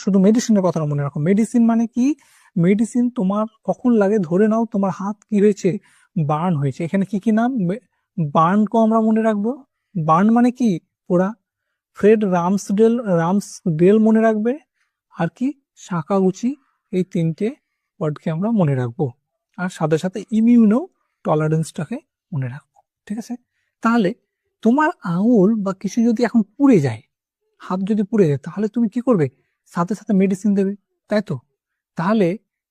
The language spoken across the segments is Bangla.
শুধু মেডিসিনের কথাটা মনে রাখো। মেডিসিন মানে কি? মেডিসিন তোমার কখন লাগে? ধরে নাও তোমার হাত কি হয়েছে, বার্ন হয়েছে। এখানে কি কি নাম? বার্নকেও আমরা মনে রাখবো। বার্ন মানে কি? পোড়া। ফ্রেড রামসডেল মনে রাখবে। আর কি? সাকাগুচি। এই তিনটে ওয়ার্ডকে আমরা মনে রাখবো। আর সাথে সাথে ইমিউনো টলারেন্সটাকে মনে রাখবো। ঠিক আছে? তাহলে তোমার আঙুল বা কিছু যদি এখন পুড়ে যায়, হাত যদি পুড়ে যায়, তাহলে তুমি কি করবে? সাথে সাথে মেডিসিন দেবে, তাই তো? তাহলে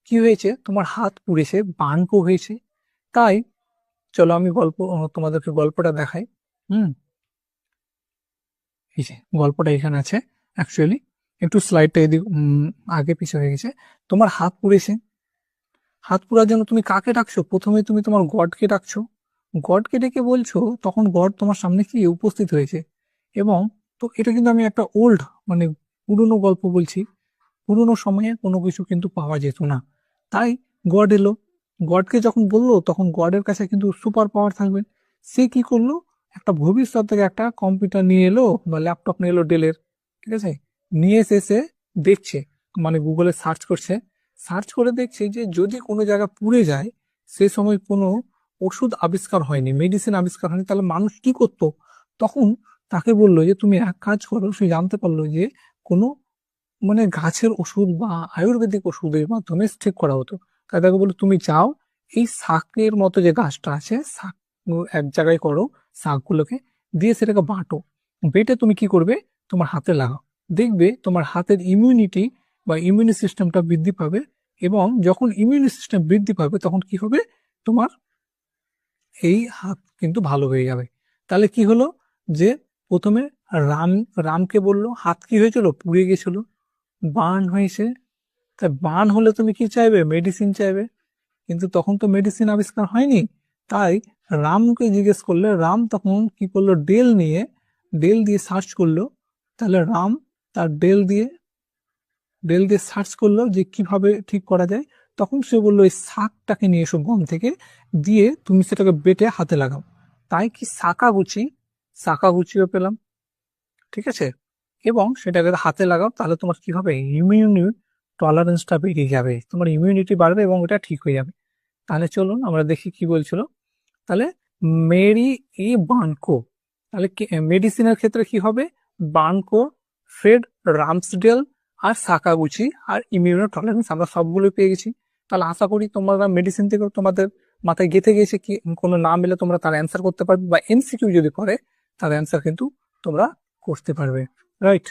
কি হয়েছে? তোমার হাত পুড়েছে, বার্নও হয়েছে। তাই চলো আমি তোমাদেরকে গল্পটা দেখাই। হুম, এই যে গল্পটা এখানে আছে। অ্যাকচুয়ালি একটু স্লাইডটা এদিক আগে পিছে হয়ে গেছে। তোমার হাত পুড়েছে, হাত পুড়ার জন্য তুমি কাকে ডাকছো? প্রথমে তুমি তোমার গডকে ডাকছো। গডকে ডেকে বলছো, তখন গড তোমার সামনে কি উপস্থিত হয়েছে। এবং তো এটা কিন্তু আমি একটা ওল্ড, মানে পুরনো গল্প বলছি। পুরনো সময়ে কোনো কিছু কিন্তু পাওয়া যেত না, তাই গড এলো। গডকে যখন বললো, তখন গডের কাছে কিন্তু সুপার পাওয়ার থাকবে। সে কি করলো? একটা ভবিষ্যৎ থেকে একটা কম্পিউটার নিয়ে এলো বা ল্যাপটপ নিয়ে এলো ডেলের। ঠিক আছে? নিয়ে এসে সে দেখছে, মানে গুগলে সার্চ করছে। সার্চ করে দেখছে যে যদি কোনো জায়গা পুড়ে যায়, সে সময় কোনো ওষুধ আবিষ্কার হয়নি, মেডিসিন আবিষ্কার হয়নি, তাহলে মানুষ কি করতো? তখন তাকে বললো যে তুমি এক কাজ করো। সে জানতে পারলো যে কোনো, মানে গাছের ওষুধ বা আয়ুর্বেদিক ওষুধের মাধ্যমে ঠিক করা হতো। তাই তাকে বললো তুমি যাও, এই শাকের মতো যে গাছটা আছে, শাক এক জায়গায় করো, শাকগুলোকে দিয়ে সেটাকে বাটো। বেটে তুমি কি করবে? তোমার হাতে লাগাও। দেখবে তোমার হাতের ইমিউনিটি বা ইমিউনি সিস্টেমটা বৃদ্ধি পাবে। এবং যখন ইমিউনি সিস্টেম বৃদ্ধি পাবে, তখন কি হবে? তোমার এই হাত কিন্তু ভালো হয়ে যাবে। তাহলে কি হলো? যে প্রথমে রাম রামকে বললো, হাত কি হয়েছিল? পুড়ে গেছিল, বার্ন হয়েছে। তা বার্ন হলে তুমি কি চাইবে? মেডিসিন চাইবে। কিন্তু তখন তো মেডিসিন আবিষ্কার হয়নি। তাই রামকে জিজ্ঞেস করলে, রাম তখন কি করলো? ডেল দিয়ে সার্চ করলো। তাহলে রাম তার ডেল দিয়ে সার্চ করলো যে কিভাবে ঠিক করা যায়। তখন সে বললো এই শাকটাকে নিয়ে এসো বন থেকে, দিয়ে তুমি সেটাকে বেটে হাতে লাগাও। তাই কি শাকাগুচিও পেলাম। ঠিক আছে? এবং সেটাকে হাতে লাগাও, তাহলে তোমার কি হবে? ইমিউনি টলারেন্সটা বেড়ে যাবে, তোমার ইমিউনিটি বাড়বে এবং এটা ঠিক হয়ে যাবে। তাহলে চলুন আমরা দেখি কি বলছিল। তাহলে মেরি ই বার্নকো, তাহলে মেডিসিনের ক্ষেত্রে কি হবে? বার্নকো, ফ্রেড রামসডেল, আর সাকাগুচি, আর ইমিউনো টলারেন্স, আমরা সবগুলো পেয়ে গেছি। তাহলে আশা করি তোমরা মেডিসিন থেকে তোমাদের মাথায় গেঁথে গেছে, কি কোনো নাম এলে তোমরা তার অ্যান্সার করতে পারবে, বা এমসিকিউ যদি করে তার অ্যান্সার কিন্তু তোমরা করতে পারবে। রাইট?